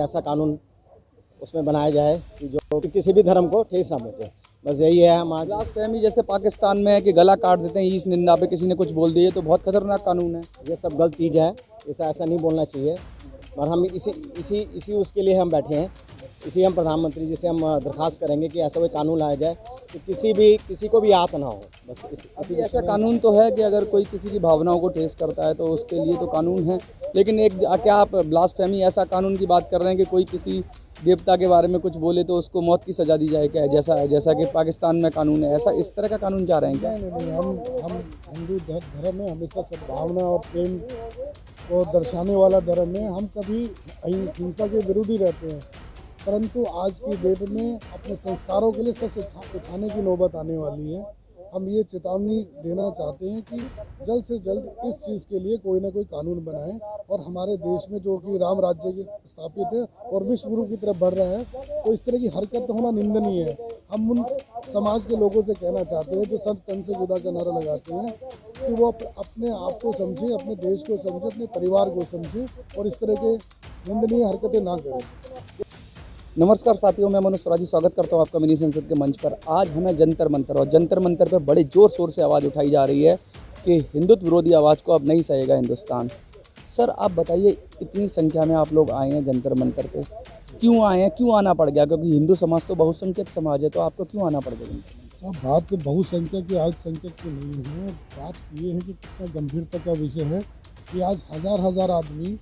ऐसा कानून उसमें बनाया जाए कि जो कि किसी भी धर्म को ठेस ना पहुँचे। बस यही है हम आज। ब्लास्फेमी जैसे पाकिस्तान में है कि गला काट देते हैं, ईस निंदा पे किसी ने कुछ बोल दिया तो बहुत खतरनाक कानून है। ये सब गलत चीज़ है, ऐसा नहीं बोलना चाहिए। और हम इसी उसके लिए हम बैठे हैं। इसी हम प्रधानमंत्री जी से हम दरख्वास्त करेंगे कि ऐसा कोई कानून लाया जाए कि किसी को भी आहत ना हो। बस इसी ऐसा कानून तो है कि अगर कोई किसी की भावनाओं को ठेस करता है तो उसके लिए तो कानून है, लेकिन क्या आप ब्लास्फेमी ऐसा कानून की बात कर रहे हैं कि कोई किसी देवता के बारे में कुछ बोले तो उसको मौत की सजा दी जाए क्या, जैसा कि पाकिस्तान में कानून है, ऐसा इस तरह का कानून चाह रहे हैं क्या? नहीं, हम हिंदू धर्म में हमेशा सद्भावना और प्रेम को दर्शाने वाला धर्म है। हम कभी हिंसा के विरोधी रहते हैं, परंतु आज की डेट में अपने संस्कारों के लिए सच उठाने की नौबत आने वाली है। हम ये चेतावनी देना चाहते हैं कि जल्द से जल्द इस चीज़ के लिए कोई ना कोई कानून बनाएं और हमारे देश में जो कि राम राज्य की स्थापित है और विश्व गुरु की तरफ बढ़ रहा है, तो इस तरह की हरकत होना निंदनीय है। हम उन समाज के लोगों से कहना चाहते हैं जो संत तन से जुदा का नारा लगाते हैं कि वो अपने आप को समझे, अपने देश को समझे, अपने परिवार को समझे और इस तरह के निंदनीय हरकतें ना करें। नमस्कार साथियों, मैं मनोज स्वराजी स्वागत करता हूं आपका मिनी संसद के मंच पर। आज हमें जंतर मंतर और जंतर मंतर पर बड़े ज़ोर शोर से आवाज़ उठाई जा रही है कि हिंदुत्व विरोधी आवाज़ को अब नहीं सहेगा हिंदुस्तान। सर आप बताइए, इतनी संख्या में आप लोग आए हैं जंतर मंतर पे, क्यों आए हैं, क्यों आना पड़ गया? क्योंकि हिंदू समाज तो बहुसंख्यक समाज है, तो आपको क्यों आना पड़ गया? सब बात बहुसंख्यक की अल्पसंख्यक की नहीं है। बात ये है कि कितना गंभीरता का विषय है कि आज हजार आदमी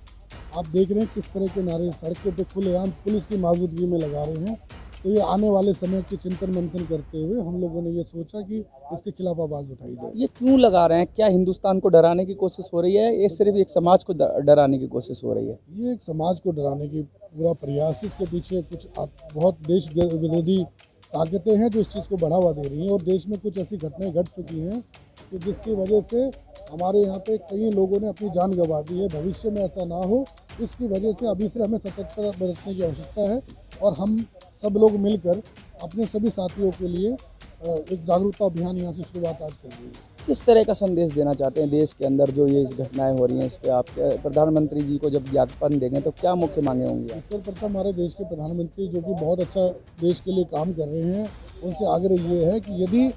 आप देख रहे हैं किस तरह के नारे सड़कों पे खुलेआम पुलिस की मौजूदगी में लगा रहे हैं। तो ये आने वाले समय के चिंतन मंथन करते हुए हम लोगों ने ये सोचा कि इसके खिलाफ आवाज़ उठाई जाए। ये क्यों लगा रहे हैं? क्या हिंदुस्तान को डराने की कोशिश हो रही है? ये सिर्फ एक समाज को डराने की कोशिश हो रही है? ये एक समाज को डराने की पूरा प्रयास। इसके पीछे कुछ बहुत देश विरोधी ताकतें हैं जो इस चीज़ को बढ़ावा दे रही हैं और देश में कुछ ऐसी घटनाएं घट चुकी हैं कि जिसकी वजह से हमारे यहाँ पे कई लोगों ने अपनी जान गंवा दी है। भविष्य में ऐसा ना हो, इसकी वजह से अभी से हमें सतर्कता बरतने की आवश्यकता है और हम सब लोग मिलकर अपने सभी साथियों के लिए एक जागरूकता अभियान यहाँ से शुरुआत आज कर रही है। किस तरह का संदेश देना चाहते हैं देश के अंदर जो ये इस घटनाएं हो रही हैं, इस पे आप प्रधानमंत्री जी को जब ज्ञापन देंगे तो क्या मुख्य मांगे होंगी? सर्वप्रथम हमारे देश के प्रधानमंत्री जो कि बहुत अच्छा देश के लिए काम कर रहे हैं, उनसे आग्रह ये है कि यदि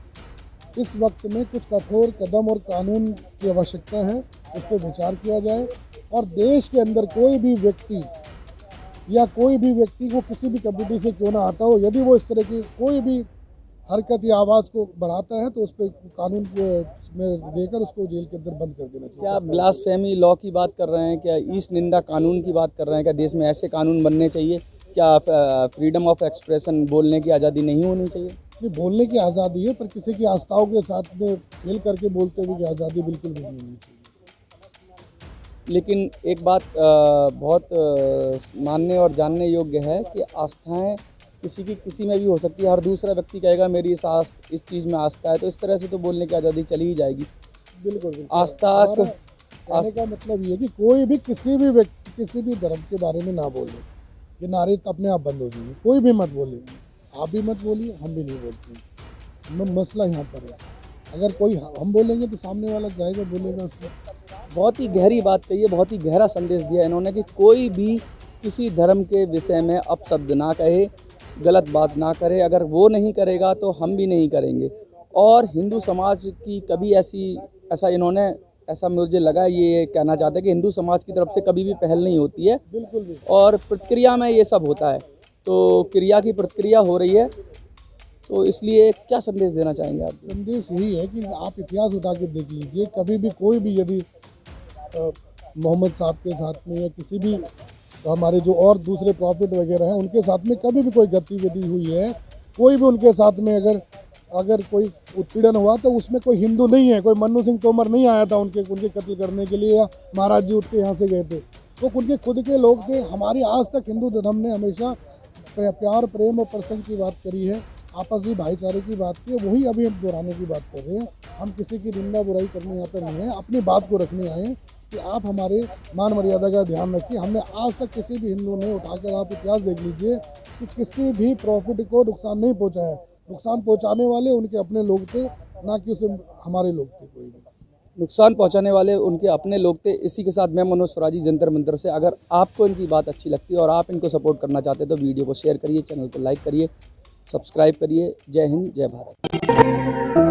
इस वक्त में कुछ कठोर कदम और कानून की आवश्यकता है, उस पर विचार किया जाए और देश के अंदर कोई भी व्यक्ति को किसी भी कम्युनिटी से क्यों ना आता हो, यदि वो इस तरह की कोई भी हरकत या आवाज़ को बढ़ाता है तो उस पर कानून में लेकर उसको जेल के अंदर बंद कर देना चाहिए। क्या ब्लास्फेमी लॉ की बात कर रहे हैं? क्या ईस निंदा कानून की बात कर रहे हैं? क्या देश में ऐसे कानून बनने चाहिए? क्या फ्रीडम ऑफ एक्सप्रेशन, बोलने की आज़ादी नहीं होनी चाहिए? नहीं, बोलने की आज़ादी है, पर किसी की आस्थाओं के साथ में खेल करके बोलते हुए की आज़ादी बिल्कुल भी नहीं होनी चाहिए। लेकिन एक बात बहुत मानने और जानने योग्य है कि आस्थाएं किसी की किसी में भी हो सकती है। हर दूसरा व्यक्ति कहेगा मेरी इस चीज़ में आस्था है, तो इस तरह से तो बोलने की आज़ादी चली ही जाएगी। बिल्कुल आस्था कहने का मतलब ये है कि कोई भी किसी भी व्यक्ति किसी भी धर्म के बारे में ना बोले। ये नारे तो अपने आप बंद हो जाएंगे। कोई भी मत बोले, आप भी मत बोलिए, हम भी नहीं बोलते। मसला यहाँ पर है, अगर कोई हम बोलेंगे तो सामने वाला जाएगा बोलेगा उसमें। बहुत ही गहरी बात कही है, बहुत ही गहरा संदेश दिया इन्होंने कि कोई भी किसी धर्म के विषय में अपशब्द ना कहे, गलत बात ना करे। अगर वो नहीं करेगा तो हम भी नहीं करेंगे। और हिंदू समाज की कभी ऐसा मुझे लगा ये कहना चाहते हैं कि हिंदू समाज की तरफ से कभी भी पहल नहीं होती है। बिल्कुल भी। और प्रतिक्रिया में ये सब होता है, तो क्रिया की प्रतिक्रिया हो रही है। तो इसलिए क्या संदेश देना चाहेंगे आप? संदेश यही है कि आप इतिहास उठा के देख लीजिए, कभी भी कोई भी यदि मोहम्मद साहब के साथ में या किसी भी हमारे जो और दूसरे प्रॉफिट वगैरह हैं उनके साथ में कभी भी कोई गतिविधि हुई है, कोई भी उनके साथ में अगर कोई उत्पीड़न हुआ तो उसमें कोई हिंदू नहीं है, कोई मन्नू सिंह तोमर नहीं आया था उनके कत्ल करने के लिए या महाराज जी उठ के यहाँ से गए थे। वो उनके खुद के लोग थे। हमारी आज तक हिंदू धर्म ने हमेशा प्यार, प्रेम और प्रसंग की बात करी है, आपसी भाईचारे की बात की है, वही अभी हम दोहराने की बात कर रहे हैं। हम किसी की निंदा बुराई करने यहाँ पर नहीं है, अपनी बात को रखने आए कि आप हमारे मान मर्यादा का ध्यान रखिए। हमने आज तक किसी भी हिंदू ने उठाकर आप इतिहास देख लीजिए कि किसी भी प्रॉफिट को नुकसान नहीं पहुँचाया। नुकसान पहुँचाने वाले उनके अपने लोग थे, ना कि उसे हमारे लोग थे कोई भी। नुकसान पहुंचाने वाले उनके अपने लोग थे। इसी के साथ मैं मनोज स्वराजी जंतर मंतर से। अगर आपको इनकी बात अच्छी लगती है और आप इनको सपोर्ट करना चाहते हैं तो वीडियो को शेयर करिए, चैनल को लाइक करिए, सब्सक्राइब करिए। जय हिंद, जय भारत।